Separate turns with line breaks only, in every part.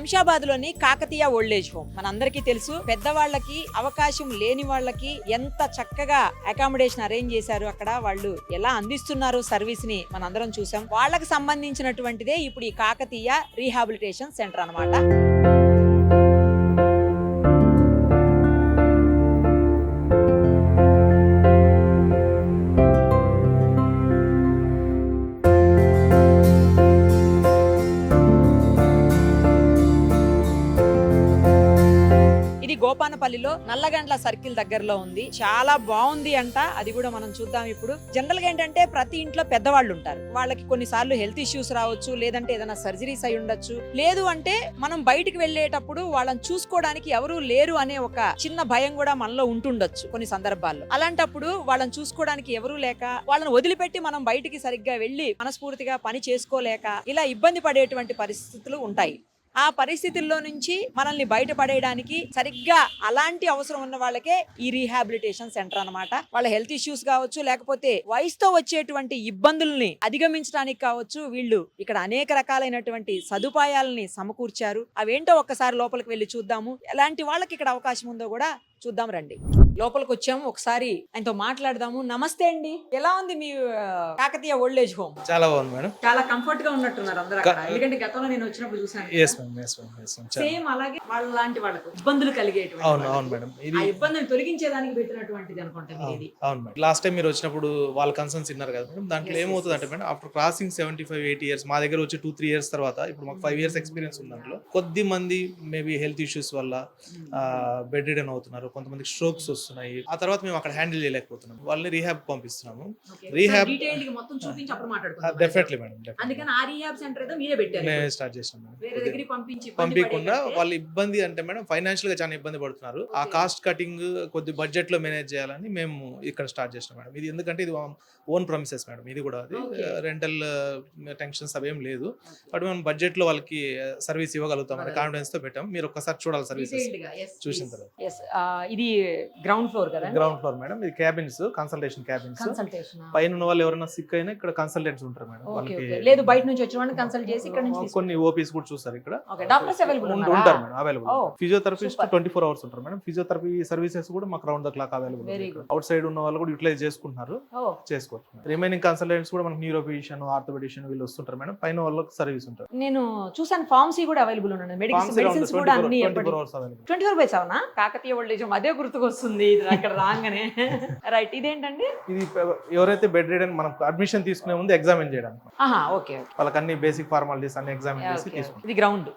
శంషాబాద్ లోని Kakatiya old age home మనందరికీ తెలుసు. పెద్దవాళ్ళకి అవకాశం లేని వాళ్ళకి ఎంత చక్కగా అకామిడేషన్ అరేంజ్ చేశారు, అక్కడ వాళ్ళు ఎలా అందిస్తున్నారు సర్వీస్ ని మనందరం చూసాం. వాళ్ళకి సంబంధించినటువంటిదే ఇప్పుడు ఈ కాకతీయ రీహాబిలిటేషన్ సెంటర్ అన్నమాట. గోపానపల్లిలో నల్లగండ్ల సర్కిల్ దగ్గరలో ఉంది. చాలా బాగుంది అంట, అది కూడా మనం చూద్దాం ఇప్పుడు. జనరల్ గా ఏంటంటే ప్రతి ఇంట్లో పెద్దవాళ్ళు ఉంటారు, వాళ్ళకి కొన్నిసార్లు హెల్త్ ఇష్యూస్ రావచ్చు, లేదంటే ఏదైనా సర్జరీస్ అయి ఉండొచ్చు, లేదు అంటే మనం బయటికి వెళ్ళేటప్పుడు వాళ్ళని చూసుకోవడానికి ఎవరూ లేరు అనే ఒక చిన్న భయం కూడా మనలో ఉంటుండొచ్చు కొన్ని సందర్భాల్లో. అలాంటప్పుడు వాళ్ళని చూసుకోవడానికి ఎవరూ లేక వాళ్ళని వదిలిపెట్టి మనం బయటికి సరిగ్గా వెళ్ళి మనస్ఫూర్తిగా పని చేసుకోలేక ఇలా ఇబ్బంది పడేటువంటి పరిస్థితులు ఉంటాయి. ఆ పరిస్థితుల్లో నుంచి మనల్ని బయటపడేయడానికి సరిగ్గా అలాంటి అవసరం ఉన్న వాళ్ళకే ఈ రీహాబిలిటేషన్ సెంటర్ అన్నమాట. వాళ్ళ హెల్త్ ఇష్యూస్ కావచ్చు, లేకపోతే వయసుతో వచ్చేటువంటి ఇబ్బందుల్ని అధిగమించడానికి కావచ్చు, వీళ్ళు ఇక్కడ అనేక రకాలైనటువంటి సదుపాయాలని సమకూర్చారు. అవేంటో ఒక్కసారి లోపలికి వెళ్ళి చూద్దాము. ఎలాంటి వాళ్ళకి ఇక్కడ అవకాశం ఉందో కూడా చూద్దాం రండి. లోపలికి వచ్చాము, ఒకసారి ఆయనతో మాట్లాడదాము. నమస్తే అండి, ఎలా ఉంది మీ కాకతీయ ఓల్డ్ ఏజ్ హోమ్?
చాలా బాగుంది మేడం.
చాలా కంఫర్ట్ గా ఉన్నట్టున్నారు అందరూ అక్కడ, ఎందుకంటే గతంలో నేను వచ్చినప్పుడు చూసాను. సేమ్ అలాగే వాళ్ళ లాంటి వాళ్ళకు ఇబ్బందులు కలిగేటువంటి
అవును మేడం,
ఆ ఇబ్బందిని తొలగించేదానికి పెట్టినటువంటిది అనుకుంటా ఇది.
అవును మేడం, లాస్ట్ టైం మీరు వచ్చినప్పుడు వాళ్ళ కన్సర్న్స్ విన్నారు కదా మేడం. దాంట్లో ఏమవుతుంది అంటే మేడం, ఆఫ్టర్ క్రాసింగ్ 75-80 years మా దగ్గర వచ్చి 2-3 years తర్వాత ఇప్పుడు మాకు 5 years ఎక్స్పీరియన్స్ ఉంది. దాంట్లో కొద్ది మంది మేబీ హెల్త్ ఇష్యూస్ వల్ల బెడ్ రిడన్ అవుతున్నారు, కొంతమందికి స్ట్రోక్స్ వస్తున్నాయి. ఆ తర్వాత మేము అక్కడ హ్యాండిల్ చేయలేకపోతున్నాం, వాళ్ళని రీహాబ్ పంపిస్తున్నాము. రీహాబ్
మొత్తం చూపించి అప్పుడు మాట్లాడుకుందాం.
డెఫినెట్లీ మేడం,
అందుకని ఆ రీహాబ్ సెంటర్ ఏదో మీరే పెట్టారు,
నేను స్టార్ట్ చేశాను మేడం.
వేరే దగ్గరికి
పంపించకుండా వాళ్ళ ఇబ్బంది అంటే మేడం ఫైనాన్షియల్ గా చాలా ఇబ్బంది పడుతున్నారు. ఆ కాస్ట్ కటింగ్ కొద్ది బడ్జెట్ లో మేనేజ్ చేయాలని మేము ఇక్కడ స్టార్ట్ చేసినాం మేడం. ఇది ఎందుకంటే ఇది ఓన్ ప్రమిసెస్ మేడం, ఇది కూడా అది రెంటల్ టెన్షన్స్ అవేం లేదు. బట్ మేము బడ్జెట్ లో వాళ్ళకి సర్వీస్ ఇవ్వగలుగుతాం అనే కాన్ఫిడెన్స్ తో పెట్టాం. మీరు ఒక్కసారి చూడాలి సర్వీసెస్ చూసిన తర్వాత.
ఇది గ్రౌండ్ ఫ్లోర్ కదా?
గ్రౌండ్ ఫ్లోర్ మేడం, ఇది క్యాబిన్స్, కన్సల్టేషన్ క్యాబిన్స్. పైన ఉన్న వాళ్ళు ఎవరైనా సిక్ అయినా ఇక్కడ కన్సల్టెంట్స్ ఉంటారు మేడం. వాళ్ళకి
లేదు బయట నుంచి వచ్చిన వాళ్ళని కన్సల్ట్ చేసి ఇక్కడ నుంచి
కొన్ని ఓపీస్ కూడా చూస్తారు ఇక్కడ.
డాక్టర్స్ అవైలబుల్
ఉంటారు మేడం, అవైలబుల్. ఫిజియోథెరపిస్ట్ 24 hours ఉంటారు మేడం. ఫిజియోథెరపీ సర్వీసెస్ కూడా మాకు round the clock available. Out side ఉన్న వాళ్ళు కూడా యూటిలైజ్ చేసుకుంటున్నారు, చేసుకోవచ్చు. రిమైనింగ్ కన్సల్టెంట్స్ కూడా మనకి న్యూరోఫిజిషియన్, ఆర్థోపెడిషియన్ వీళ్ళు వస్తుంటారు మేడం. పైన వాళ్ళకి సర్వీస్ ఉంటారు.
నేను చూసాను ఫార్మసీ కూడా అవైలబుల్ ఉన్నాయి, మెడిసిన్స్ కూడా అన్ని
24 hours available.
24/7 Kakatiya old age home అదే గుర్తుకొస్తుంది అక్కడ రాగానే. రైట్, ఇదేంటండి?
ఇది ఎవరైతే బెడ్ రిడన్ మనం అడ్మిషన్ తీసుకునే ముందు ఎగ్జామిన్ చేయడానికి.
ఓకే,
వాళ్ళకి అన్ని బేసిక్ ఫార్మాలిటీస్ అన్ని ఎగ్జామిన్ చేసి తీసుకుంటాం.
ఇది ground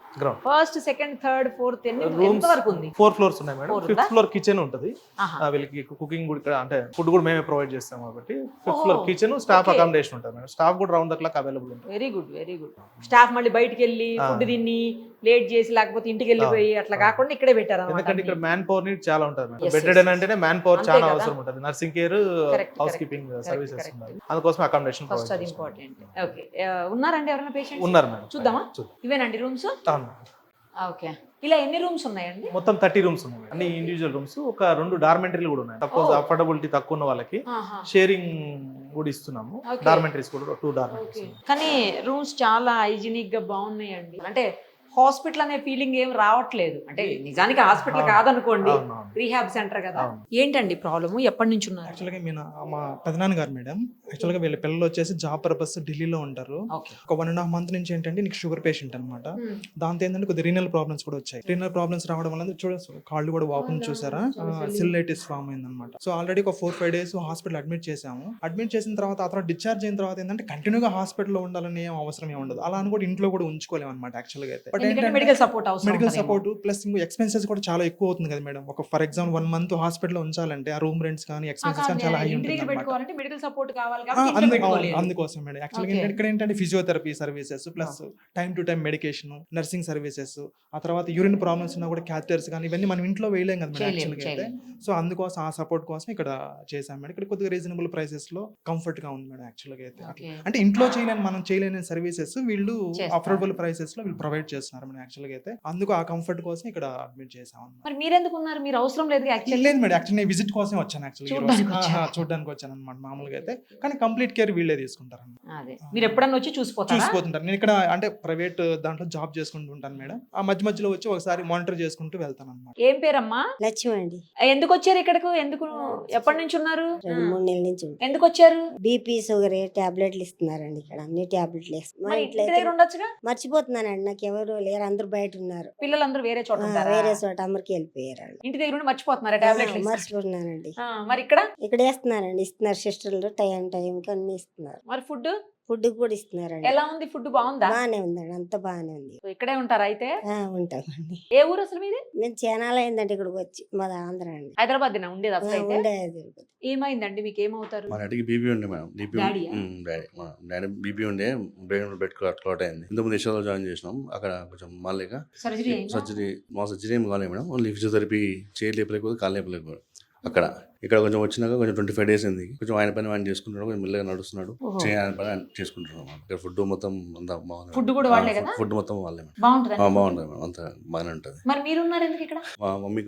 first, second, third, fourth ఎంత వరకు ఉంది?
4 floors ఉన్నాయి మేడం. 5th floor కిచెన్ ఉంటుంది. వీళ్ళకి కుకింగ్ కూడా అంటే ఫుడ్ కూడా మేమే ప్రొవైడ్ చేస్తాం కాబట్టి 5th floor kitchen, staff accommodation ఉంటుంది మేడం. స్టాఫ్ కూడా రౌండ్ ద క్లాక్ అవైలబుల్ ఉంటుంది.
Very good, very good. Staff మళ్ళీ బయటికి వెళ్ళి ఫుడ్ తిని లేట్ చేసి లేకపోతే ఇంటికి వెళ్ళిపోయి అట్లా కాకుండా ఇక్కడే పెట్టారు.
ఎందుకంటే ఇక్కడ మ్యాన్ పవర్ నీడ్ చాలా ఉంటుంది మేడం. బెడ్ రిడన్ అంటేనే మ్యాన్ పవర్ చాలా అవసరం ఉంటుంది. Nursing care, house keeping services ఉన్నాయి, అందుకోసం అకామిడేషన్
ఫస్ట్ అది ఇంపార్టెంట్. ఓకే, ఉన్నారండి ఎవరైనా పేషెంట్స్?
ఉన్నారు మేడం.
చూద్దామా? ఇవేనండి రూమ్స్? ఓకే, ఇలా ఎన్ని రూమ్స్ ఉన్నాయండి?
మొత్తం 30 rooms ఉన్నాయి, అన్ని ఇండివిజువల్ రూమ్స్. ఒక 2 డార్మెంటరీలు కూడా ఉన్నాయి. సపోజ్ అఫోర్డబిలిటీ తక్కువ ఉన్న వాళ్ళకి షేరింగ్ కూడా ఇస్తున్నాము. డార్మెంటరీస్ కూడా 2 డార్మెంటరీస్.
కానీ రూమ్స్ చాలా హైజీనిక్ గా బాగున్నాయండి. అంటే హాస్పిటల్ అనే ఫీలింగ్ ఏం రావట్లేదు. అంటే నిజానికి హాస్పిటల్ కాదనుకోండి, రీహాబ్ సెంటర్ కదా. ఏంటండి ప్రాబ్లమ్? ఎప్పటి నుంచి ఉన్నారు?
యాక్చువల్గా మా పెదనాన్న గారు మేడం, యాక్చువల్గా వీళ్ళ పిల్లలు వచ్చేసి జాబ్ పర్పస్ ఢిల్లీలో ఉంటారు. ఒక 1.5 month నుంచి ఏంటంటే నీకు షుగర్ పేషెంట్ అనమాట. దాంతో ఏంటంటే కొద్దిగా రీనల్ ప్రాబ్లమ్స్ కూడా వచ్చాయి. రీనల్ ప్రాబ్లమ్స్ రావడం వల్ల కాళ్ళు కూడా వాపుని చూసారా, సిల్లైటిస్ ఫామ్ అయింది అనమాట. సో ఆల్రెడీ ఒక 4-5 days హాస్పిటల్ అడ్మిట్ చేసాము. అడ్మిట్ చేసిన తర్వాత ఆ తర్వాత డిశ్చార్జ్ అయిన తర్వాత ఏంటంటే కంటిన్యూగా హాస్పిటల్లో ఉండాలని ఏం అవసరం ఏమి ఉండదు. అలా అని కూడా ఇంట్లో కూడా ఉంచుకోలేము అనమాట యాక్చువల్గా అయితే.
మెడికల్ సపోర్ట్
ప్లస్ ఇంకో ఎక్స్పెన్సెస్ కూడా చాలా ఎక్కువ అవుతుంది కదా మేడం. ఒక ఫర్ ఎగ్జాంపుల్ 1 month హాస్పిటల్లో ఉంచాలంటే ఆ రూమ్ రెంట్స్ కానీ ఎక్స్పెన్సెస్ కానీ చాలా హై ఉంటుంది. అందుకోసం మేడం యాక్చువల్గా ఇక్కడ ఏంటంటే physiotherapy services plus time to time medication, nursing services, ఆ తర్వాత యూరిన్ ప్రాబ్లమ్స్ ఉన్నా కూడా క్యాథెటర్స్ కానీ ఇవన్నీ మనం ఇంట్లో వేయలేం కదా మేడం యాక్చువల్గా అయితే. సో అందుకోసం ఆ సపోర్ట్ కోసం ఇక్కడ చేసాం మేడం. ఇక్కడ కొద్దిగా రీజనబుల్ ప్రైసెస్ లో కంఫర్ట్ గా ఉంది మేడం యాక్చువల్గా అయితే. అంటే ఇంట్లో మనం చేయలేని సర్వీసెస్ వీళ్ళు అఫోర్డబుల్ ప్రైసెస్ లో వీళ్ళు ప్రొవైడ్ చేస్తున్నారు వచ్చినారు మేడం యాక్చువల్గా అయితే. అందుకు ఆ కంఫర్ట్ కోసం ఇక్కడ అడ్మిట్ చేసాం అన్నమాట.
మరి మీరెందుకు ఉన్నారు? మీరు అవసరం లేదు యాక్చువల్లీ.
లేదు మేడం, యాక్చువల్లీ నేను విజిట్ కోసం వచ్చాను
చూడ్డానికి వచ్చారా?
చూడడానికి వచ్చాను అనమాట మామూలుగా అయితే. కానీ కంప్లీట్ కేర్ వీళ్ళే తీసుకుంటారు అన్నమాట.
అదే మీరు ఎప్పుడన్నా వచ్చి చూసిపోతారా?
చూసిపోతుంటారు. నేను ఇక్కడ అంటే ప్రైవేట్ దాంట్లో జాబ్ చేసుకుంటూ ఉంటాను మేడం. ఆ మధ్య మధ్యలో వచ్చి ఒకసారి మానిటర్ చేసుకుంటూ వెళ్తాను అనమాట.
ఏం పేరమ్మా?
లక్ష్మి అండి.
ఎందుకు వచ్చారు ఇక్కడకు? ఎందుకు ఎప్పటి నుంచి ఉన్నారు?
2-3 నెలల నుంచి ఉంది.
ఎందుకు వచ్చారు?
బీపీ షుగర్ టాబ్లెట్లు ఇస్తున్నారండి ఇక్కడ, అన్ని టాబ్లెట్లు ఇస్తున్నారు.
మరి
మా
ఇంటి
ఇంట్లో
దగ్గర ఉండొచ్చుగా?
మర్చిపోతున్నానండి, నాకు ఎవరు లేరు, అందరు బయట ఉన్నారు.
పిల్లలందరూ వేరే చోట ఉంటారా?
వేరే చోట అమరికి వెళ్ళిపోయారు వాళ్ళు.
ఇంటి దగ్గర ఉండి మర్చిపోతున్నారా టాబ్లెట్లు?
మర్చిపోతున్నానండి.
మరి ఇక్కడ
ఇక్కడ వేస్తున్నారండి, ఇస్తున్నారు సిస్టర్లు టైం టైంకి అన్ని ఇస్తున్నారు.
మరి ఫుడ్
ఫుడ్ కూడా ఇస్తున్నారండి.
ఎలా ఉంది? ఫుడ్ బాగుందా?
బాగానే ఉందండి, అంత బాగానే ఉంది.
సో ఇక్కడే ఉంటారా అయితే?
ఉంటామండి.
ఏ ఊరు అసలు మీది?
మేము చానాలు అయిందండి ఇక్కడికి వచ్చి, మాది ఆంధ్ర అండి.
హైదరాబాద్ ఉండేది అసలు అయితే?
ఉండేది.
ఏమైందండి? మీకు ఏమవుతారు?
మా డాడీకి బీపీ ఉండే మేడం.
డాడీయా?
మా డాడీ బీపీ ఉండే, బ్రెయిన్ బెడ్ క్లాట్ అయింది. ఇంతకుముందు యశోదలో జాయిన్ చేసినాం. అక్కడ కొంచెం మళ్ళీ
సర్జరీ
మా సర్జరీ ఏం కాలేదు మేడం. ఓన్లీ ఫిజియోథెరపీ చేయలేపలేకపోతే కాలు లేపలేకపోతే అక్కడ. ఇక్కడ కొంచెం వచ్చినాక కొంచెం 25 days అయింది. కొంచెం ఆయన పని ఆయన చేసుకుంటున్నాడు, కొంచెం మెల్లగా నడుస్తున్నాడు. ఆయన పని ఆయన చేసుకుంటున్నాం. ఇక్కడ ఫుడ్ మొత్తం అంతా బాగుంది.
ఫుడ్ కూడా వాళ్ళే కదా?
ఫుడ్ మొత్తం వాళ్ళే మేడం.
బాగుంటుంది.
బాగుంటుంది మేడం, అంతా బాగానే ఉంటుంది.
మరి మీరున్నారు ఎందుకు ఇక్కడ?
మా మమ్మీ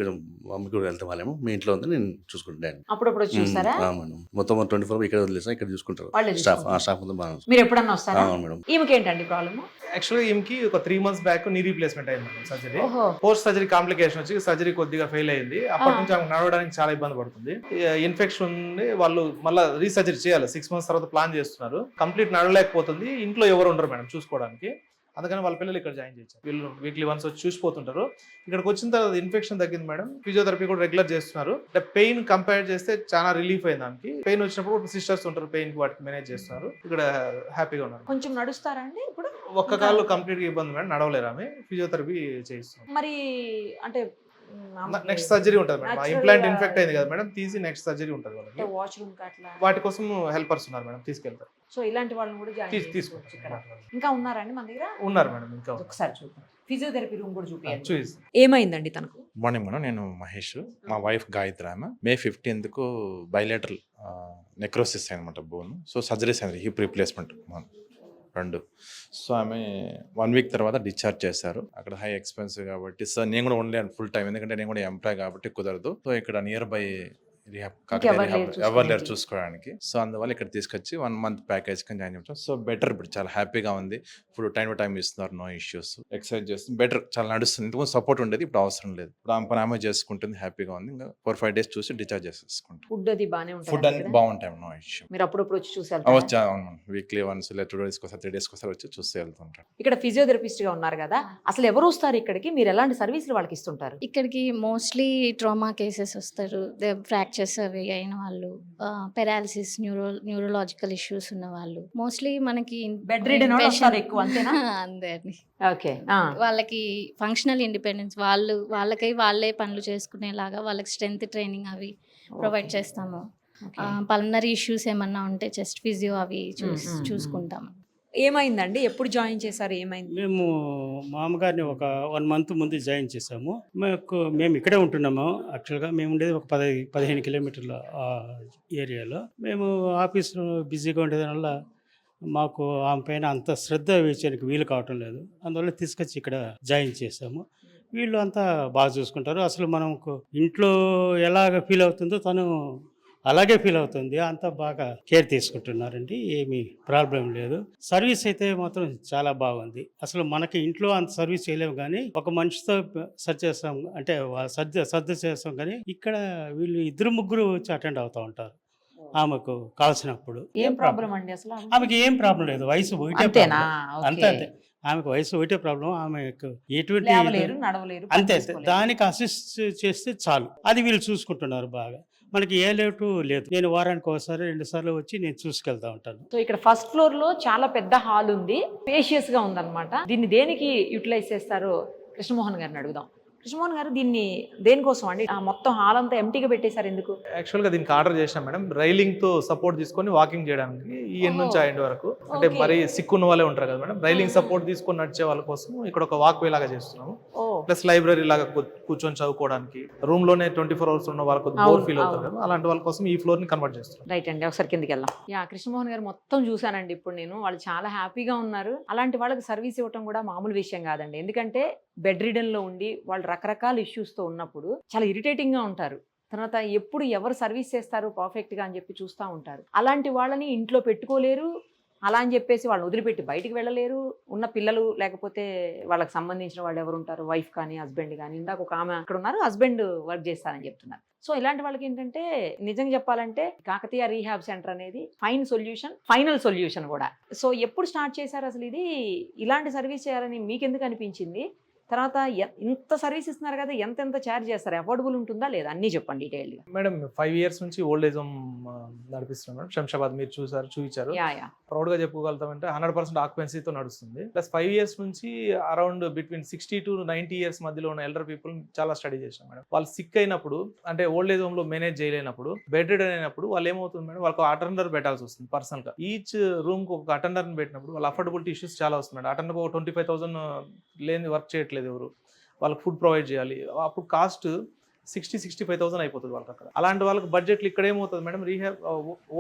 కూడా వెళ్తే వాళ్ళేమో, మీ ఇంట్లో ఉంది నేను చూసుకుంటాను.
అప్పుడప్పుడు వచ్చి చూస్తారా?
మేడం మొత్తం 24 ఇక్కడ వదిలేసా, ఇక్కడ చూసుకుంటారు స్టాఫ్ మొత్తం బాగా.
మీరు ఎప్పుడన్నా వస్తారా?
మేడం.
ఈమెకి ఏంటండి ప్రాబ్లమ్?
యాక్చువల్గా ఈమెకి ఒక 3 months బ్యాక్ నీ రీప్లేస్మెంట్ అయింది madam surgery. Post surgery complication వచ్చి సర్జరీ కొద్దిగా ఫెయిల్ అయింది. అప్పటి నుంచి ఆమె నడవడానికి చాలా ఇబ్బంది పడుతుంది. ఇన్ఫెక్షన్ ఉంది, వాళ్ళు మళ్ళీ రీసర్జరీ చేయాలి. 6 months తర్వాత ప్లాన్ చేస్తున్నారు. కంప్లీట్ నడవలేకపోతుంది. ఇంట్లో ఎవరు ఉండరు మేడం చూసుకోవడానికి. అందుకని వాళ్ళ పిల్లలు ఇక్కడ జాయిన్ చేశారు. వీళ్ళు వీక్లీ వన్స్ వచ్చి చూసిపోతుంటారు. ఇక్కడికి వచ్చిన తర్వాత ఇన్ఫెక్షన్ తగ్గింది మేడం. ఫిజియోథెరపీ కూడా రెగ్యులర్ చేస్తున్నారు. అంటే పెయిన్ కంపేర్ చేస్తే చాలా రిలీఫ్ అయింది దానికి. పెయిన్ వచ్చినప్పుడు సిస్టర్స్ ఉంటారు, పెయిన్ కి వాటికి మేనేజ్ చేస్తున్నారు. ఇక్కడ హ్యాపీగా ఉన్నారు.
కొంచెం నడుస్తారా అండి ఇప్పుడు?
ఒక్క కాళ్ళు కంప్లీట్ గా ఇబ్బంది మేడం, నడవలేరు. ఆమె ఫిజియోథెరపీ చేయిస్తున్నారు.
మరి అంటే
నెక్స్ట్ సర్జరీ ఉంటుంది మేడం. ఇంప్లాంట్ ఇన్ఫెక్ట్ అయింది కదా మేడం, తీసి నెక్స్ట్ సర్జరీ ఉంటుంది వాళ్ళకి.
వాష్రూమ్ అట్లా
వాటి కోసం హెల్పర్స్ ఉన్నారు మేడం, తీసుకెళ్తారు.
సో ఇలాంటి వాళ్ళని కూడా జాయిన్
తీసుకుంటారు.
ఇక్కడ ఇంకా ఉన్నారండి మన దగ్గర?
ఉన్నారు మేడం, ఇంకా
ఒకసారి చూద్దాం. ఫిజియోథెరపీ రూమ్ కూడా చూపించండి.
చూసి
ఏమైందండి తనకు?
మార్నింగ్ మేడం, నేను మహేష్, మా వైఫ్ గాయత్రి. ఆమె May 15th బైలేటరల్ నెక్రోసిస్ అయిందన్నమాట బోన్. సో సర్జరీస్ అయింది, హిప్ రీప్లేస్మెంట్ 2. సో ఆమె 1 week తర్వాత డిశ్చార్జ్ చేశారు. అక్కడ హై ఎక్స్పెన్సివ్ కాబట్టి సో నేను కూడా ఉండలేను ఫుల్ టైం, ఎందుకంటే నేను కూడా ఎంప్లాయ్ కాబట్టి కుదరదు. సో ఇక్కడ నియర్ బై రిహాబ్ ఎవరు లేరు చూసుకోవడానికి. సో అందువల్ల ఇక్కడ తీసుకొచ్చి 1 month ప్యాకేజ్ కింద జాయిన్ చేస్తాం. సో బెటర్, ఇప్పుడు చాలా హ్యాపీగా ఉంది. ఇప్పుడు టైం టు టైం ఇస్తున్నారు, నో ఇష్యూస్. ఎక్సర్సైజ్ చేస్తుంది, బెటర్, చాలా నడుస్తుంది. ఇంతకు సపోర్ట్ ఉండేది, ఇప్పుడు అవసరం లేదు. ఇప్పుడు ఆమె పని ఆమె చేసుకుంటుంది, హ్యాపీగా ఉంది. ఇంకా 4-5 days చూసి డిశ్చార్జ్ చేసేసుకుంటాం.
ఫుడ్ అది బాగానే
ఫుడ్
ఉంటుంది?
అన్ని బాగుంటాయి, నో ఇష్యూ.
మీరు అప్పుడప్పుడు వచ్చి చూసి వెళ్తారా?
వీక్లీ వన్స్ లేదా 2 days 3 days వచ్చి చూసి వెళ్తుంటారు.
ఇక్కడ ఫిజియోథెరపిస్ట్ గా ఉన్నారు కదా, అసలు ఎవరు వస్తారు ఇక్కడికి? మీరు ఎలాంటి సర్వీసులు వాళ్ళకి ఇస్తుంటారు?
ఇక్కడికి మోస్ట్లీ ట్రామా కేసెస్ వస్తారు, ఫ్రాక్చర్స్ అవి అయిన వాళ్ళు, పెరాలసిస్, న్యూరోలాజికల్ ఇష్యూస్ ఉన్న వాళ్ళు. మోస్ట్లీ మనకి
బెడ్ రిడెన్ వాళ్ళు వస్తారు ఎక్కువ, అంతేనా?
అంతే అండి.
ఓకే.
వాళ్ళకి ఫంక్షనల్ ఇండిపెండెన్స్, వాళ్ళకై వాళ్ళే పనులు చేసుకునేలాగా వాళ్ళకి స్ట్రెంగ్త్ ట్రైనింగ్ అవి ప్రొవైడ్ చేస్తాము. పల్మనరీ ఇష్యూస్ ఏమన్నా ఉంటే చెస్ట్ ఫిజియో అవి చూసుకుంటాము.
ఏమైందండి? ఎప్పుడు జాయిన్ చేశారు? ఏమైంది?
మేము మామగారిని ఒక 1 month ముందు జాయిన్ చేసాము. మేము ఇక్కడే ఉంటున్నాము. యాక్చువల్గా మేము ఉండేది ఒక 15 kilometers ఏరియాలో. మేము ఆఫీస్లో బిజీగా ఉండేది వల్ల మాకు ఆమె పైన అంత శ్రద్ధ వేయడానికి వీలు కావటం లేదు. అందువల్ల తీసుకొచ్చి ఇక్కడ జాయిన్ చేసాము. వీళ్ళు అంతా బాగా చూసుకుంటారు. అసలు మనకు ఇంట్లో ఎలాగ ఫీల్ అవుతుందో తను అలాగే ఫీల్ అవుతుంది. అంతా బాగా కేర్ తీసుకుంటున్నారండి, ఏమీ ప్రాబ్లం లేదు. సర్వీస్ అయితే మాత్రం చాలా బాగుంది. అసలు మనకి ఇంట్లో అంత సర్వీస్ చేయలేము, కానీ ఒక మనిషితో సర్చ్ చేస్తాం అంటే సర్ది చేస్తాం, కానీ ఇక్కడ వీళ్ళు 2-3 వచ్చి అటెండ్ అవుతూ ఉంటారు ఆమెకు కావాల్సినప్పుడు.
ఏం ప్రాబ్లం అండి అసలు?
ఆమెకి ఏం ప్రాబ్లం లేదు, వయసు ఒకటే
అంతేనా?
అంతే. ఆమెకు వయసు ఒకటే ప్రాబ్లం. ఆమెకు ఎటువంటి
నడవలేరు,
అంతే. దానికి అసిస్ట్ చేస్తే చాలు, అది వీళ్ళు చూసుకుంటున్నారు బాగా. మనకి ఏ లేటు లేదు. నేను వారానికి 1-2 సార్లు వచ్చి నేను చూసుకెళ్తా ఉంటాను.
సో ఇక్కడ ఫస్ట్ ఫ్లోర్ లో చాలా పెద్ద హాల్ ఉంది, స్పేషియస్ గా ఉందన్నమాట. దీన్ని దేనికి యూటిలైజ్ చేస్తారో కృష్ణమోహన్ గారిని అడుగుదాం. కృష్ణమోహన్ గారు, దీన్ని దేనికోసం అండి? మొత్తం హాల్ అంతా ఎంటీగా పెట్టేశారు, ఎందుకు?
యాక్చువల్గా దీనికి ఆర్డర్ చేసాం మేడం, రైలింగ్ తో సపోర్ట్ తీసుకొని వాకింగ్ చేయడానికి. ఈ ఎండ్ నుంచి ఆ ఎండ్ వరకు, అంటే మరీ సిక్కున్న వాళ్ళే ఉంటారు కదా మేడం, రైలింగ్ సపోర్ట్ తీసుకొని నడిచే వాళ్ళ కోసం ఇక్కడ ఒక వాక్ వే లాగా చేస్తున్నాము. ప్లస్ లైబ్రరీ లాగా కూర్చొని చదువుకోవడానికి రూమ్ లోనే 24 అవర్స్ ఉన్న వాళ్ళకి బోర్
అవును,
ఫీల్ అవుతారు
అవును.
కదా, అలాంటి వాళ్ళ కోసం ఈ ఫ్లోర్ ని కన్వర్ట్ చేస్తారు.
రైట్ అండి, ఒకసారి కిందికి వెళ్దాం. యా, కృష్ణమోహన్ గారు మొత్తం చూసానండి ఇప్పుడు నేను. వాళ్ళు చాలా హ్యాపీగా ఉన్నారు. అలాంటి వాళ్ళకి సర్వీస్ ఇవ్వటం కూడా మామూలు విషయం కాదండి. ఎందుకంటే బెడ్ రిడన్ లో ఉండి వాళ్ళు రకరకాల ఇష్యూస్ తో ఉన్నప్పుడు చాలా ఇరిటేటింగ్ గా ఉంటారు. తర్వాత ఎప్పుడు ఎవరు సర్వీస్ చేస్తారు పర్ఫెక్ట్ గా అని చెప్పి చూస్తూ ఉంటారు. అలాంటి వాళ్ళని ఇంట్లో పెట్టుకోలేరు, అలా అని చెప్పేసి వాళ్ళని వదిలిపెట్టి బయటికి వెళ్ళలేరు. ఉన్న పిల్లలు లేకపోతే వాళ్ళకి సంబంధించిన వాళ్ళు ఎవరు ఉంటారు, వైఫ్ కానీ హస్బెండ్ కానీ. ఇందాక ఒక ఆమె అక్కడ ఉన్నారు, హస్బెండ్ వర్క్ చేస్తారని చెప్తున్నారు. సో ఇలాంటి వాళ్ళకి ఏంటంటే నిజంగా చెప్పాలంటే కాకతీయ రీహాబ్ సెంటర్ అనేది ఫైనల్ సొల్యూషన్ కూడా. సో ఎప్పుడు స్టార్ట్ చేశారు అసలు ఇది, ఇలాంటి సర్వీస్ చేయాలని మీకు ఎందుకు అనిపించింది? తర్వాత ఇంత సర్వీస్ ఇస్తున్నారు కదా, ఎంత ఛార్జ్ చేస్తారు, అఫోర్డబుల్ ఉంటుందా లేదా, అన్నీ చెప్పండి డీటెయిల్గా.
మేడం 5 years నుంచి ఓల్డ్ ఏజ్ హోమ్ నడిపిస్తున్నాం మేడం. శంషాబాద్ మీరు చూపించారు.
యా
ప్రౌడ్ గా చెప్పుకోగలుగుతామంటే 100% ఆక్యుపెన్సీతో నడుస్తుంది. ప్లస్ 5 years నుంచి అరౌండ్ బిట్వీన్ 60 to 90 years మధ్యలో ఉన్న ఎల్డర్ పీపుల్ చాలా స్టడీ చేసాం మేడం. వాళ్ళు సిక్ అయినప్పుడు అంటే ఓల్డ్ ఏజ్ హోమ్ లో మేనేజ్ చేయలేనప్పుడు, బెడ్ రిడన్ అయినప్పుడు వాళ్ళు ఏమవుతుంది మేడం, వాళ్ళకి అటెండర్ పెట్టాల్సి వస్తుంది పర్సనల్ గా. ఈచ్ రూమ్ కు ఒక అటెండర్ ని పెట్టినప్పుడు వాళ్ళ అఫోర్డబిలిటీ ఇష్యూస్ చాలా వస్తుంది మేడం. అటెండర్ 25,000 లేని వర్క్ చేయట్లేదు ఎవరు, వాళ్ళకి ఫుడ్ ప్రొవైడ్ చేయాలి, అప్పుడు కాస్ట్ 60-65,000 అయిపోతుంది వాళ్ళకి అక్కడ. అలాంటి వాళ్ళకి బడ్జెట్లు ఇక్కడ ఏమవుతుంది madam, rehab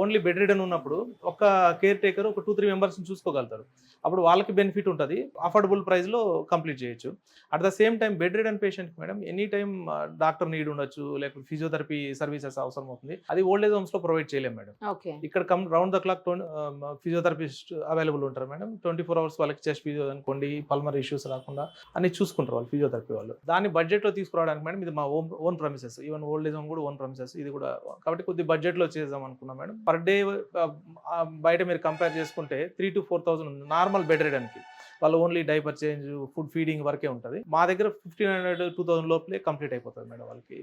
only bed ridden ఉన్నప్పుడు ఒక కేర్ టేకర్ ఒక 2-3 మెంబర్స్ని చూసుకోగలుగుతారు. అప్పుడు వాళ్ళకి బెనిఫిట్ ఉంటుంది, అఫోర్డబుల్ ప్రైస్లో కంప్లీట్ చేయొచ్చు. At the same time bedridden పేషెంట్కి madam any time doctor need ఉండొచ్చు, లేకపోతే ఫిజియోథెరపీ సర్వీసెస్ అవసరం అవుతుంది. అది ఓల్డ్ ఏజ్ హోమ్స్లో ప్రొవైడ్ చేయలేము మేడం.
ఓకే,
ఇక్కడ round the clock physiotherapist available ఉంటారు మేడం. 24 hours వాళ్ళకి చెస్ట్ ఫిజియో అనుకోండి, పల్మర్ ఇష్యూస్ రాకుండా అన్ని చూసుకుంటారు వాళ్ళు ఫిజియోథెరపీ వాళ్ళు. దాన్ని బడ్జెట్లో తీసుకురావడానికి మేడం ఇది మా own premises, even old age home కూడా ఓన్ ప్రెమిసెస్ ఇది కూడా. కాబట్టి కొద్ది బడ్జెట్లో చేద్దాం అనుకున్నాం మేడం. పర్ డే బయట మీరు కంపేర్ చేసుకుంటే 3,000 to 4,000 ఉంది నార్మల్ బెడ్ రిడన్కి. వాళ్ళు only diaper change, food feeding వరకే ఉంటుంది. మా దగ్గర 1,500-2,000 లోపలే కంప్లీట్ అయిపోతుంది మేడం వాళ్ళకి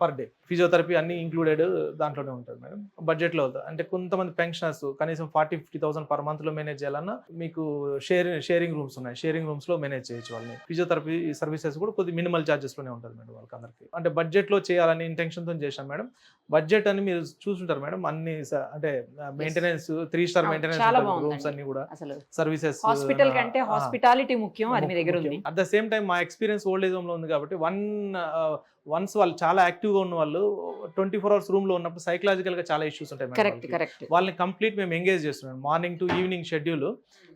పర్ డే. ఫిజియోథెరపీ అన్ని ఇంక్లూడెడ్ దాంట్లోనే ఉంటుంది మేడం. బడ్జెట్లో అంటే కొంతమంది పెన్షనర్స్ కనీసం 40-50,000 పర్ మంత్లో మేనేజ్ చేయాలన్నా మీకు షేరింగ్ రూమ్స్ ఉన్నాయి, షేరింగ్ రూమ్స్లో మేనేజ్ చేయొచ్చు వాళ్ళని. ఫిజియోథెరపీ సర్వీసెస్ కూడా కొద్ది మినిమల్ ఛార్జెస్లోనే ఉంటుంది మేడం వాళ్ళకి అందరికీ. అంటే బడ్జెట్లో చేయాలని ఇంటెన్షన్తో చేశాం మేడం. బడ్జెట్ అని మీరు చూసుంటారు మేడం, అన్ని అంటే మెయింటెనెన్స్ 3 star మెయింటెనెన్స్ రూమ్స్ అన్ని కూడా, సర్వీసెస్
హాస్పిటల్ కంటే హాస్పిటాలిటీ ముఖ్యం, అది మీ దగ్గర ఉంది.
అట్ ద సేమ్ టైం మా ఎక్స్పీరియన్స్ ఓల్డ్ ఏజ్ హోమ్ లో ఉంది కాబట్టి వన్స్ వాళ్ళు చాలా యాక్టివ్ గా ఉన్న వాళ్ళు 24 hours రూమ్ లో ఉన్నప్పుడు సైకలాజికల్ గా చాలా ఇష్యూస్ ఉంటాయి.
కరెక్ట్.
వాళ్ళని కంప్లీట్ మేము ఎంగేజ్ చేస్తున్నాం, morning to evening schedule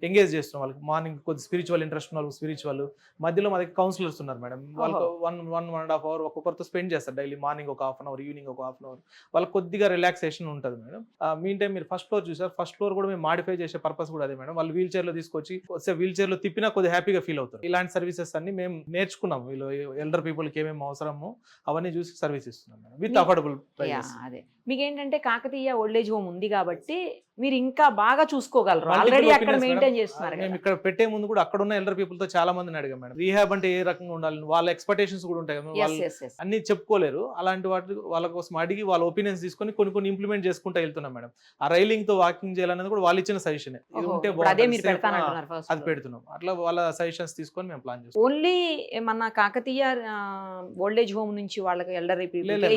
engage చేస్తున్నాం. వాళ్ళకి మార్నింగ్ కొద్ది స్పిరిచువల్ ఇంట్రెస్ట్ ఉన్న వాళ్ళు స్పిరిచువల్, మధ్యలో మా దగ్గర కౌన్సిలర్స్ ఉన్నారు మేడం. వాళ్ళకి 1.5 hour ఒక్కొక్కరితో స్పెండ్ చేస్తారు డైలీ. మార్నింగ్ ఒక 1/2 hour, ఈవినింగ్ ఒక 1/2 hour. వాళ్ళకి కొద్దిగా రిలాక్సేషన్ ఉంటుంది మేడం. మీన్ టైం మీరు ఫస్ట్ ఫ్లోర్ చూసారు, ఫస్ట్ ఫ్లోర్ కూడా మేము మాడిఫై చేసే పర్పస్ కూడా అదే మేడం. వాళ్ళు వీల్ చైర్ లో తీసుకొచ్చి వీల్ చైర్ లో తిప్పినా కొద్దిగా హ్యాపీగా ఫీల్ అవుతారు. ఇలాంటి సర్వీసెస్ అన్ని మేము నేర్చుకున్నాం. వీళ్ళు ఎల్డర్ పీపుల్కి ఏమేమి అవసరమో అవన్నీ చూసి సర్వీస్ ఇస్తున్నాం మేడం విత్ అఫోర్డబుల్ ప్రైసెస్.
అదే మీకు ఏంటంటే కాకతీయ ఓల్డ్ ఏజ్ హోమ్ ఉంది కాబట్టి మీరు ఇంకా బాగా చూసుకోగలరు, ఆల్రెడీ అక్కడ మెయింటైన్ చేస్తున్నారు.
మేము ఇక్కడ పెట్టే ముందు కూడా అక్కడ ఉన్న ఎల్డర్ పీపుల్ తో చాలా మందిని అడిగాం మేడం, రీహాబ్ అంటే ఏ రకంగా ఉండాలి, వాళ్ళ ఎక్స్పెక్టేషన్స్ కూడా ఉంటాయి కదా, వాళ్ళు అన్ని చెప్పుకోలేరు. అలాంటి వాటి వాళ్ళ కోసం అడిగి వాళ్ళ ఒపీనియన్స్ తీసుకొని కొన్ని ఇంప్లిమెంట్ చేసుకుంటూ వెళ్తున్నాం మేడం. ఆ రైలింగ్ తో వాకింగ్ చేయాలనేది కూడా వాళ్ళు ఇచ్చిన సజెషన్, ఇది ఉంటే అది పెడుతున్నాం. అట్లా వాళ్ళ సజెషన్స్ తీసుకొని మేము ప్లాన్ చేస్తాం.
ఓన్లీ మన కాకతీయ ఓల్డ్ ఏజ్ హోమ్ నుంచి వాళ్ళకి ఎల్డర్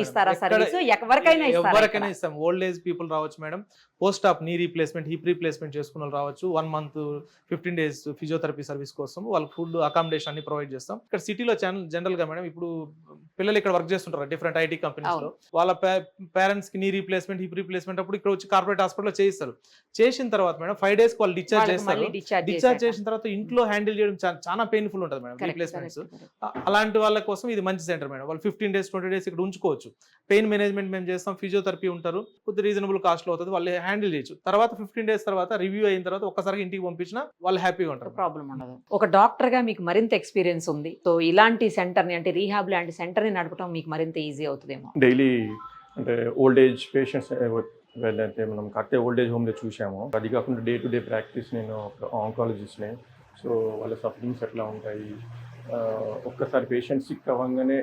ఇస్తారా సర్వీస్?
ఎవరికైనా ఇస్తాం. ఓల్డ్ ఏజ్ పీపుల్ రావచ్చు మేడం, పోస్ట్ ఆప్ నీ రీప్లేస్మెంట్, హిప్ రీప్లేస్మెంట్ చేసుకున్న వాళ్ళు రావచ్చు. 1 month 15 days ఫిజియోథెరపీ సర్వీస్ కోసం వాళ్ళకి ఫుడ్ అకామిడేషన్ అన్ని ప్రొవైడ్ చేస్తాం. ఇక్కడ సిటీలో జనరల్ గా మేడం ఇప్పుడు పిల్లలు ఇక్కడ వర్క్ చేస్తుంటారు డిఫరెంట్ ఐటీ కంపెనీస్ లో. వాళ్ళ పేరెంట్స్ కి నీ రీప్లేస్మెంట్, హిప్ రీప్లేస్మెంట్ అప్పుడు ఇక్కడ వచ్చి కార్పొరేట్ హాస్పిటల్లో చేయిస్తారు. చేసిన తర్వాత మేడం 5 days వాళ్ళు డిశ్చార్జ్ చేస్తారు. డిశ్చార్జ్ చేసిన తర్వాత ఇంట్లో హ్యాండిల్ చేయడం చాలా పెయిన్ఫుల్ ఉంటుంది మేడం రీప్లేస్మెంట్స్. అలాంటి వాళ్ళ కోసం ఇది మంచి సెంటర్ మేడం. వాళ్ళు 15 days 20 days ఇక్కడ ఉంచుకోవచ్చు. పెయిన్ మేనేజ్మెంట్ మేము చేస్తాం, ఫిజియోథెరపీ ఉంటారు, కొద్ది రీజనబుల్ కాస్ట్ లో అవుతుంది, వాళ్ళు హ్యాండిల్ చేయొచ్చు. తర్వాత 15 days తర్వాత రివ్యూ అయిన తర్వాత ఒక్కసారి ఇంటికి పంపించినా వాళ్ళు హ్యాపీగా ఉంటారు,
ప్రాబ్లం ఉండదు. ఒక డాక్టర్ గా మీకు మరింత ఎక్స్పీరియన్స్ ఉంది, సో ఇలాంటి సెంటర్ ని అంటే రీహాబ్ లాంటి సెంటర్ ని నడపడం మీకు మరింత ఈజీ అవుతుందేమో.
డైలీ అంటే ఓల్డ్ ఏజ్ పేషెంట్స్ వెళ్ళంటే మనం కాకపోతే ఓల్డ్ ఏజ్ హోమ్లో చూసాము. అది కాకుండా డే టు డే ప్రాక్టీస్ నేను ఆంకాలజిస్ట్ని. సో వాళ్ళ సఫరింగ్స్ ఎట్లా ఉంటాయి, ఒక్కసారి పేషెంట్ సిక్ అవ్వగానే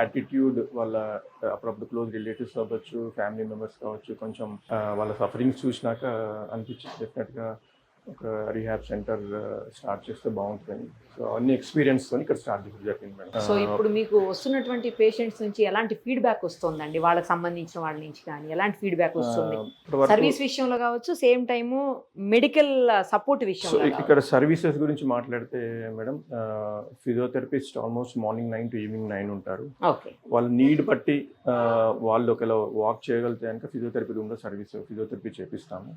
యాటిట్యూడ్ వాళ్ళ అప్పుడప్పుడు క్లోజ్ రిలేటివ్స్ అవ్వచ్చు, ఫ్యామిలీ మెంబర్స్ కావచ్చు, కొంచెం వాళ్ళ సఫరింగ్స్ చూసినాక అనిపించింది డెఫినెట్గా ఒక రీహాబ్ సెంటర్ స్టార్ట్ చేస్తే బాగుంటుంది. సో అన్ని ఎక్స్పీరియన్స్ తో ఇక్కడ స్టార్ట్ జరిగింది మేడం.
సో ఇప్పుడు మీకు వస్తున్నటువంటి పేషెంట్స్ నుంచి ఎలాంటి ఫీడ్బ్యాక్ వస్తుందండి, వాళ్ళకి సంబంధించిన వాళ్ళ నుంచి కానీ ఎలాంటి ఫీడ్బ్యాక్ వస్తుంది?
ఇప్పటి వరకు
సర్వీస్ విషయంలో కావచ్చు, same time medical support
so
విషయంలో
ఇక్కడ సర్వీసెస్ గురించి మాట్లాడితే madam, physiotherapist almost morning 9 to evening 9 ఉంటారు.
ఓకే.
వాళ్ళ నీడ్ బట్టి వాళ్ళు ఒకవేళ వాక్ చేయగలిగితే కనుక ఫిజియోథెరపీ రూమ్లో ఫిజియోథెరపీ చేపిస్తాము.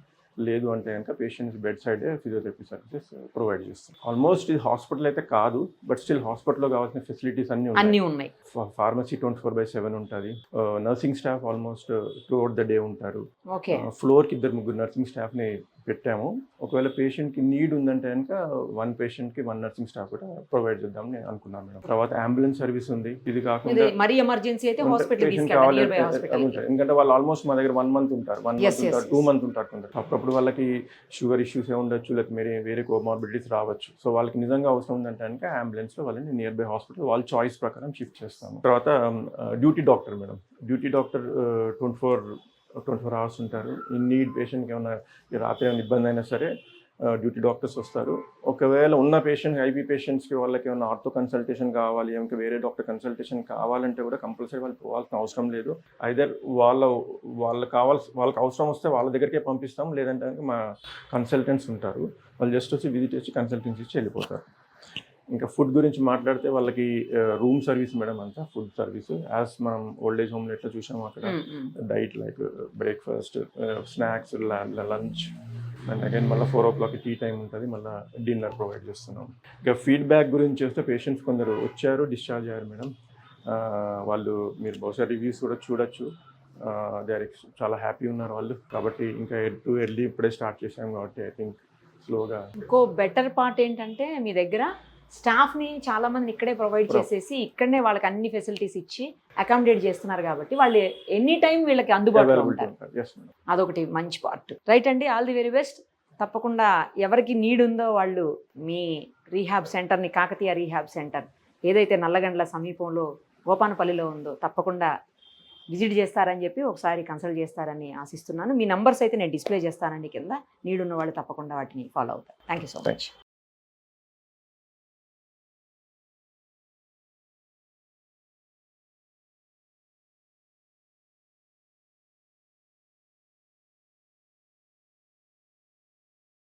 లేదు అంటే కనుక patients bed side physiotherapy services provide చేస్తాం. ఆల్మోస్ట్ ఇది హాస్పిటల్ అయితే కాదు, బట్ స్టిల్ హాస్పిటల్లో కావాల్సిన ఫెసిలిటీస్
అన్నీ ఉన్నాయి.
ఫార్మసీ 24/7 ఉంటుంది. Nursing staff almost throughout the day ఉంటారు.
ఓకే.
ఫ్లోర్కి 2-3 నర్సింగ్ స్టాఫ్ని పెట్టాము. ఒకవేళ పేషెంట్కి నీడ్ ఉందంటే కనుక 1 పేషెంట్కి 1 నర్సింగ్ స్టాఫ్ కూడా ప్రొవైడ్ చేద్దామని నేను అనుకున్నాను మేడం. తర్వాత అంబులెన్స్ సర్వీస్ ఉంది. ఇది కాకుండా
మరి ఎమర్జెన్సీ అయితే హాస్పిటల్
పేషెంట్ కావాలి ఎందుకంటే వాళ్ళు ఆల్మోస్ట్ మా దగ్గర 1 month ఉంటారు, 1 month ఉంటారు, 2 months ఉంటారు కొందరు. అప్పుడప్పుడు వాళ్ళకి షుగర్ ఇష్యూస్ ఉండొచ్చు, లేకపోతే వేరే కోమార్బిడిటీస్ రావచ్చు. సో వాళ్ళకి నిజంగా అవసరం ఉందంటే కనుక అంబులెన్స్లో వాళ్ళని నియర్ బై హాస్పిటల్ వాళ్ళ చాయిస్ ప్రకారం షిఫ్ట్ చేస్తాము. తర్వాత duty doctor madam. Duty doctor 24 hours ఉంటారు. ఇన్ నీడ్ పేషెంట్కి ఏమైనా రాత్రి ఏమైనా ఇబ్బంది అయినా సరే డ్యూటీ డాక్టర్స్ వస్తారు. ఒకవేళ ఉన్న పేషెంట్ ఐబీ పేషెంట్స్కి వాళ్ళకి ఏమైనా ఆర్థో కన్సల్టేషన్ కావాలి, ఇంకా వేరే డాక్టర్ కన్సల్టేషన్ కావాలంటే కూడా కంపల్సరీ వాళ్ళు పోవాల్సిన అవసరం లేదు. ఐదర్ వాళ్ళకి అవసరం వస్తే వాళ్ళ దగ్గరికే పంపిస్తాం, లేదంటే మా కన్సల్టెంట్స్ ఉంటారు, వాళ్ళు జస్ట్ వచ్చి విజిట్ చేసి కన్సల్టెన్సీ ఇచ్చి వెళ్ళిపోతారు. ఇంకా ఫుడ్ గురించి మాట్లాడితే వాళ్ళకి రూమ్ సర్వీస్ మేడం, అంతా ఫుడ్ సర్వీస్ యాజ్ మనం ఓల్డ్ ఏజ్ హోమ్లో ఎట్లా చూసాము అక్కడ diet like breakfast, snacks, lunch and again మళ్ళీ 4 o'clock టీ టైం ఉంటుంది, మళ్ళీ డిన్నర్ ప్రొవైడ్ చేస్తున్నాం. ఇంకా ఫీడ్బ్యాక్ గురించి వస్తే పేషెంట్స్ కొందరు వచ్చారు, డిశ్చార్జ్ అయ్యారు మేడం. వాళ్ళు మీరు బహుశా రివ్యూస్ కూడా చూడొచ్చు. చాలా హ్యాపీ ఉన్నారు వాళ్ళు. కాబట్టి ఇంకా ఎర్లీ ఇప్పుడే స్టార్ట్ చేసాం కాబట్టి ఐ థింక్ స్లోగా.
ఇంకో బెటర్ పార్ట్ ఏంటంటే మీ దగ్గర స్టాఫ్ని చాలా మందిని ఇక్కడే ప్రొవైడ్ చేసేసి ఇక్కడనే వాళ్ళకి అన్ని ఫెసిలిటీస్ ఇచ్చి అకామిడేట్ చేస్తున్నారు కాబట్టి వాళ్ళు ఎనీ టైం వీళ్ళకి అందుబాటులో ఉంటారు. అదొకటి మంచి పార్ట్. రైట్ అండి, ఆల్ ది వెరీ బెస్ట్. తప్పకుండా ఎవరికి నీడ్ ఉందో వాళ్ళు మీ రీహాబ్ సెంటర్ని, కాకతీయ రీహాబ్ సెంటర్ ఏదైతే నల్లగండ్ల సమీపంలో గోపానపల్లిలో ఉందో తప్పకుండా విజిట్ చేస్తారని చెప్పి ఒకసారి కన్సల్ట్ చేస్తారని ఆశిస్తున్నాను. మీ నంబర్స్ అయితే నేను డిస్ప్లే చేస్తానండి కింద. నీడ్ ఉన్న వాళ్ళు తప్పకుండా వాటిని ఫాలో అవుతారు. Thank you so much.